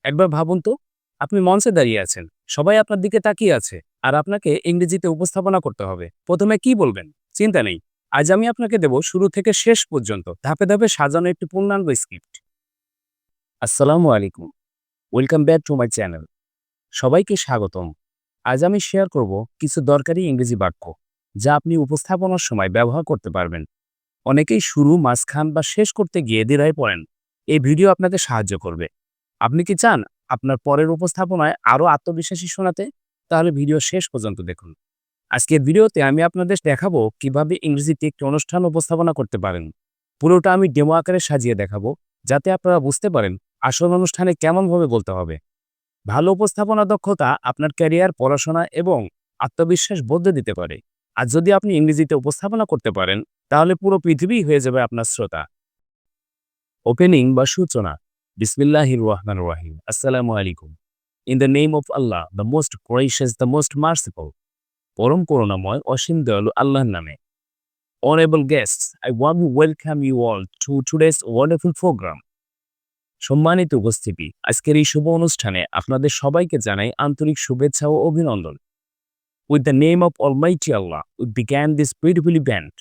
একবার ভাবুন তো, আপনি মঞ্চে দাঁড়িয়ে আছেন। সবাই আপনার দিকে তাকিয়ে আছে। আর আপনাকে ইংরেজিতে উপস্থাপনা করতে হবে। ১ম এ কি বলবেন? চিন্তা নেই। আজ আমি আপনাকে দেব শুরু থেকে শেষ পর্যন্ত ধাপে, ধাপে সাজানো একটি পূর্ণাঙ্গ স্ক্রিপ্ট। আসসালামু আলাইকুম। Welcome back to my channel. সবাইকে স্বাগতম। আজ আমি শেয়ার করব কিছু দরকারি ইংরেজি বাক্য, যা আপনি উপস্থাপনার সময় ব্যবহার করতে পারবেন। অনেকেই শুরু, মাঝখান বা শেষ করতে গিয়ে দ্বিধায় পড়েন। এই ভিডিও আপনাকে সাহায্য করবে। আপনি কি চান আপনার পরের উপস্থাপনায় আরও আত্মবিশ্বাসী শোনাতে? তাহলে ভিডিও শেষ পর্যন্ত দেখুন। আজকের ভিডিওতে আমি আপনাদের দেখাবো কিভাবে ইংরেজিতে একটি অনুষ্ঠান উপস্থাপনা করতে পারেন। পুরোটা আমি ডেমো আকারে সাজিয়ে দেখাবো, যাতে আপনারা বুঝতে পারেন আসল অনুষ্ঠানে কেমনভাবে বলতে হবে। ভালো উপস্থাপনা দক্ষতা আপনার ক্যারিয়ার, পড়াশোনা এবং আত্মবিশ্বাস বদলে দিতে পারে। আর যদি আপনি ইংরেজিতে উপস্থাপনা করতে পারেন, তাহলে পুরো পৃথিবী হয়ে যাবে আপনার শ্রোতা। ওপেনিং বা সূচনা। বিসমিল্লাহির রহমানির রহিম। আসসালামু আলাইকুম। In the name of Allah, the most gracious, the most merciful. পরম করুণাময়, অসীম দয়ালু আল্লাহর নামে। Honorable guests, I warmly welcome you all to today's wonderful program. সম্মানিত উপস্থিতি, আজকের এই শুভ অনুষ্ঠানে আপনাদের সবাইকে জানাই আন্তরিক শুভেচ্ছা ও অভিনন্দন। With the name of Almighty Allah, we began this beautiful event.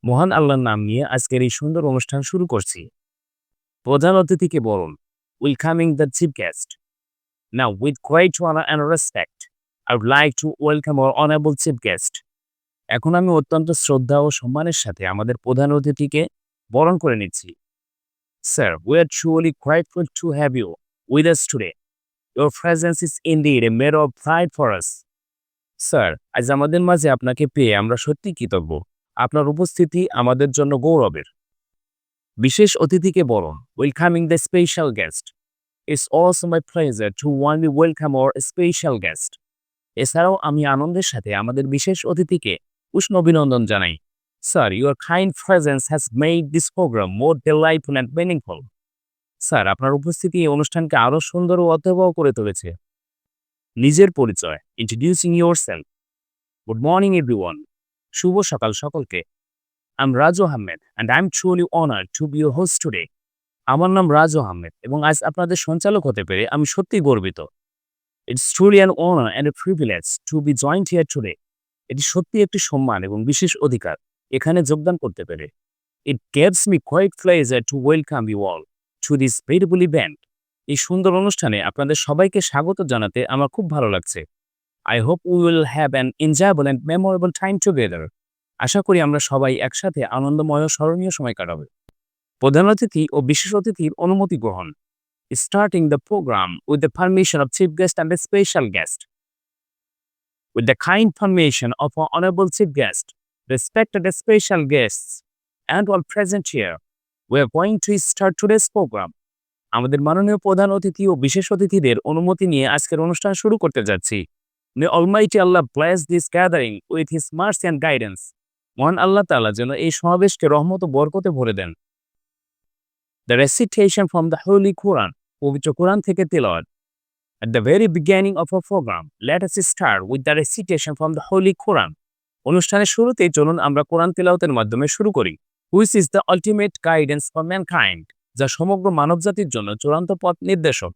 মহান আল্লাহর নাম নিয়ে আজকের এই সুন্দর অনুষ্ঠান শুরু করছি। প্রধান অতিথিকে বরণ। Welcoming the chief guest. Now, with great honor and respect, I would like to welcome our honorable chief guest. এখন আমি অত্যন্ত শ্রদ্ধা ও সম্মানের সাথে আমাদের প্রধান অতিথিকে বরণ করে নিচ্ছি। Sir, we are truly grateful to have you with us today. Your presence is indeed a matter of pride for us. Sir, আজ আমাদের মাঝে আপনাকে পেয়ে আমরা সত্যি কৃতজ্ঞ। আপনার উপস্থিতি আমাদের জন্য গৌরবের। বিশেষ অতিথিকে বরণ। Welcoming the special guest. It's also my pleasure to warmly welcome our special guest. এছাড়াও আমি আনন্দের সাথে আমাদের বিশেষ অতিথিকে উষ্ণ অভিনন্দন জানাই। Sir, your kind presence has made this program more delightful and meaningful. Sir, আপনার উপস্থিতি এই অনুষ্ঠানকে আরো সুন্দর ও অর্থবহ করে তুলেছে। নিজের পরিচয়। Introducing yourself. Good morning everyone. শুভ সকাল সকলকে। I'm Raju Ahmed and I'm truly honored to be your host today. আমার নাম রাজু আহমেদ এবং আজ আপনাদের সঞ্চালক হতে পেরে আমি সত্যিই গর্বিত। It's truly an honor and a privilege to be joined here today. এটি সত্যিই একটি সম্মান এবং বিশেষ অধিকার এখানে যোগদান করতে পেরে। It gives me great pleasure to welcome you all to this beautiful event. এই সুন্দর অনুষ্ঠানে আপনাদের সবাইকে স্বাগত জানাতে আমার খুব ভালো লাগছে। I hope we will have an enjoyable and memorable time together. আশা করি আমরা সবাই একসাথে আনন্দময় ও স্মরণীয় সময় কাটাবো। প্রধান অতিথি ও বিশেষ অতিথির অনুমতি গ্রহণ। Starting the program with the permission of chief guest and the special guest. With the kind permission of our honorable chief guest, respected special guests, and all present here, we are going to start today's program. আমাদের মাননীয় প্রধান অতিথি ও বিশেষ অতিথিদের অনুমতি নিয়ে আজকের অনুষ্ঠান শুরু করতে যাচ্ছি। May Almighty Allah bless this gathering with His mercy and guidance. মহান আল্লাহ তাআলা যেন এই সমাবেশকে রহমত ও বরকতে ভরে দেন। The recitation from the Holy Quran, পবিত্র কোরআন থেকে তেলাওয়াত। At the very beginning of our program, let us start with the recitation from the Holy Quran. অনুষ্ঠানের শুরুতেই চলুন আমরা কোরআন তেলাওয়াতের মাধ্যমে শুরু করি। Which is the ultimate guidance for mankind, যা সমগ্র মানবজাতির জন্য চূড়ান্ত পথ নির্দেশক।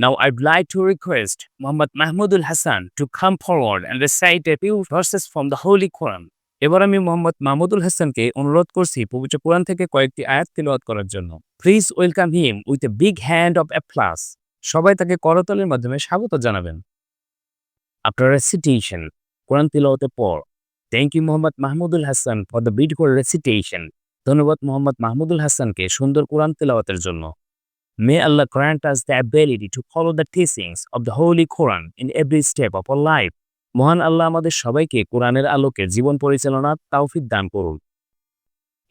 Now I'd like to request Muhammad Mahmudul Hassan to come forward and recite a few verses from the Holy Quran. এবার আমি মোহাম্মদ মাহমুদুল হাসানকে অনুরোধ করছি পবিত্র কোরআন থেকে কয়েকটি আয়াত তিলাওয়াত করার জন্য। Please welcome him with a big hand of applause. সবাই তাকে করতালির মাধ্যমে স্বাগত জানাবেন। After recitation, কোরআন তিলাওয়াতের পর, Thank you Muhammad Mahmudul Hassan for the beautiful recitation. ধন্যবাদ মোহাম্মদ মাহমুদুল হাসানকে সুন্দর কোরআন তিলাওয়াতের জন্য। May Allah grant us the ability to follow the teachings of the Holy Quran in every step of our life. মহান আল্লাহ আমাদের সবাইকে কোরআনের আলোকে জীবন পরিচালনার তৌফিক দান করুন।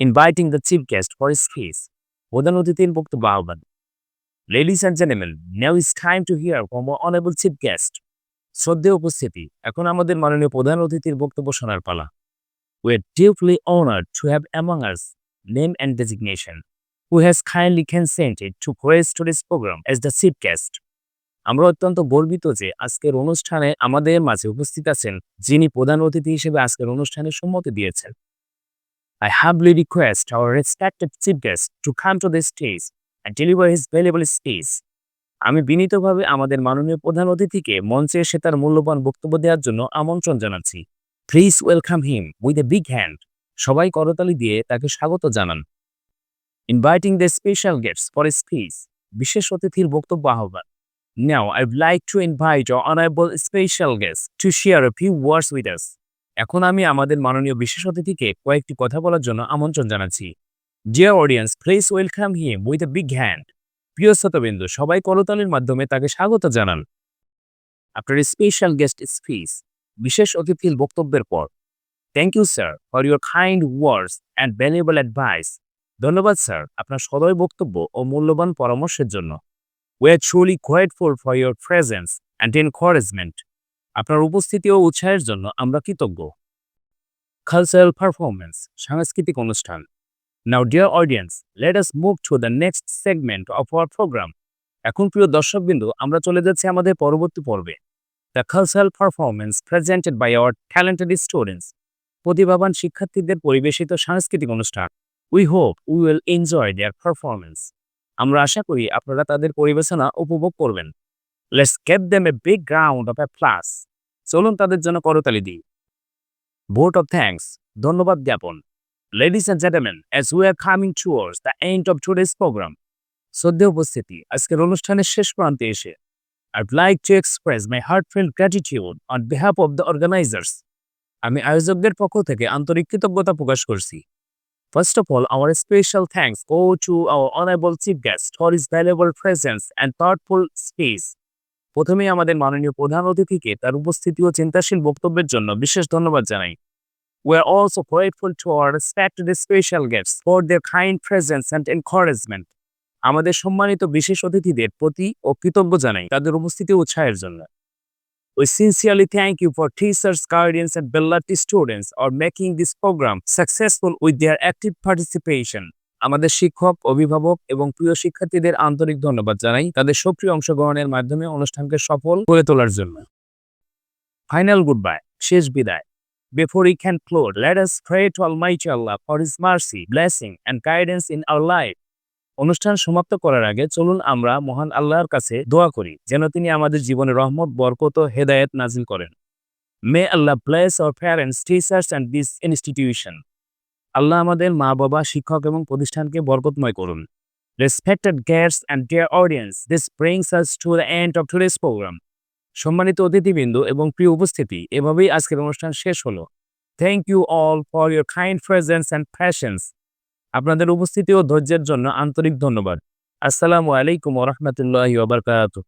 Inviting the chief guest for his speech. প্রধান অতিথির বক্তব্য আহ্বান। Ladies and gentlemen, now it's time to hear from our honorable chief guest. শ্রদ্ধেয় উপস্থিতি, এখন আমাদের মাননীয় প্রধান অতিথির বক্তব্য শোনার পালা। We are deeply honored to have among us name and designation, who has kindly consented to grace today's program as the chief guest. আমরা অত্যন্ত গর্বিত যে আজকের অনুষ্ঠানে আমাদের মাঝে উপস্থিত আছেন যিনি প্রধান অতিথি হিসেবে আজকের অনুষ্ঠানে সম্মতি দিয়েছেন। I humbly request our respected chief guest to come to the stage and deliver his valuable speech. আমি বিনীতভাবে আমাদের মাননীয় প্রধান অতিথিকে মঞ্চে এসে তার মূল্যবান বক্তব্য দেওয়ার জন্য আমন্ত্রণ জানাচ্ছি। Please welcome him with a big hand. সবাই করতালি দিয়ে তাকে স্বাগত জানান। Inviting the special guests for a speech. বিশেষ অতিথির বক্তব্য আহ্বান। Now, I'd like to invite our honorable special guest to share a few words with us. এখন আমি আমাদের মাননীয় বিশেষ অতিথিকে কয়েকটি কথা বলার জন্য আমন্ত্রণ জানাচ্ছি। Dear audience, please welcome him with a big hand. প্রিয় শ্রোতাবৃন্দ, সবাই করতালির মাধ্যমে তাকে স্বাগত জানান। After a special guest speech, বিশেষ অতিথির বক্তব্যের পর, Thank you, sir, for your kind words and valuable advice. ধন্যবাদ স্যার, আপনার সদয় বক্তব্য ও মূল্যবান পরামর্শের জন্য। We are truly grateful for your presence and encouragement. আপনার উপস্থিতি ও উৎসাহের জন্য আমরা কৃতজ্ঞ। Cultural performance, সাংস্কৃতিক অনুষ্ঠান। Now, dear audience, let us move to the next segment of our program. এখন প্রিয় দর্শকবৃন্দ, আমরা চলে যাচ্ছি আমাদের পরবর্তী পর্বে। The cultural performance presented by our talented students. প্রতিভাবান শিক্ষার্থীদের পরিবেশিত সাংস্কৃতিক অনুষ্ঠান। We hope we will enjoy their performance. আমরা আশা করি আপনারা তাদের পরিবেশনা উপভোগ করবেন। Let's give them a big round of applause. চলুন তাদের জন্য করতালি দিই। Vote of thanks, ধন্যবাদ জ্ঞাপন। Ladies and gentlemen, as we are coming towards the end of today's program, শ্রদ্ধেয় উপস্থিতি, আজকের অনুষ্ঠানের শেষ প্রান্তে এসে I'd like to express my heartfelt gratitude on behalf of the organizers. আমি আয়োজকদের পক্ষ থেকে আন্তরিক কৃতজ্ঞতা প্রকাশ করছি। First of all, our special thanks go to our honorable chief guest for his valuable presence and thoughtful speech. প্রথমেই আমাদের মাননীয় প্রধান অতিথিকে তার উপস্থিতি ও চিন্তাশীল বক্তব্যের জন্য বিশেষ ধন্যবাদ জানাই। We are also grateful to our respected special guests for their kind presence and encouragement. আমাদের সম্মানিত বিশেষ অতিথিদের প্রতি ও কৃতজ্ঞ জানাই তাদের উপস্থিতি ও উৎসাহের জন্য। We sincerely thank you for teachers, guardians, and Bangla students are making this program successful with their active participation. আমাদের শিক্ষক, অভিভাবক এবং প্রিয় শিক্ষার্থীদের আন্তরিক ধন্যবাদ জানাই তাদের সক্রিয় অংশগ্রহণের মাধ্যমে অনুষ্ঠানকে সফল করে তোলার জন্য। Final goodbye, শেষ বিদায়। Before we conclude, let us pray to Almighty Allah for His mercy, blessing, and guidance in our life. অনুষ্ঠান সমাপ্ত করার আগে চলুন আমরা মহান আল্লাহর কাছে দোয়া করি যেন তিনি আমাদের জীবনে রহমত, বরকত ও হেদায়েত নাজিল করেন। May Allah bless our parents, teachers and this institution. আল্লাহ আমাদের মা-বাবা, শিক্ষক এবং প্রতিষ্ঠানকে বরকতময় করুন। Respected guests and dear audience, this brings us to the end of today's program. সম্মানিত অতিথিবৃন্দ এবং প্রিয় উপস্থিতি, এভাবেই আজকের অনুষ্ঠান শেষ হলো। Thank you all for your kind presence and patience. আপনাদের উপস্থিতি ও ধৈর্যের জন্য আন্তরিক ধন্যবাদ। আসসালামু আলাইকুম ওয়া রাহমাতুল্লাহি ওয়া বারাকাতুহু।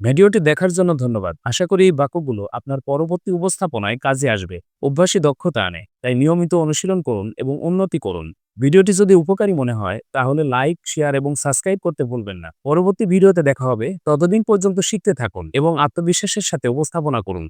ভিডিওটি দেখার জন্য ধন্যবাদ। আশা করি এই বাক্যগুলো আপনার পরবর্তী উপস্থাপনায় কাজে আসবে, অভ্যাসী দক্ষতা আনে। তাই নিয়মিত অনুশীলন করুন এবং উন্নতি করুন। ভিডিওটি যদি উপকারী মনে হয় তাহলে লাইক, শেয়ার এবং সাবস্ক্রাইব করতে ভুলবেন না। পরবর্তী ভিডিওতে দেখা হবে। ততদিন পর্যন্ত শিখতে থাকুন এবং আত্মবিশ্বাসের সাথে উপস্থাপনা করুন।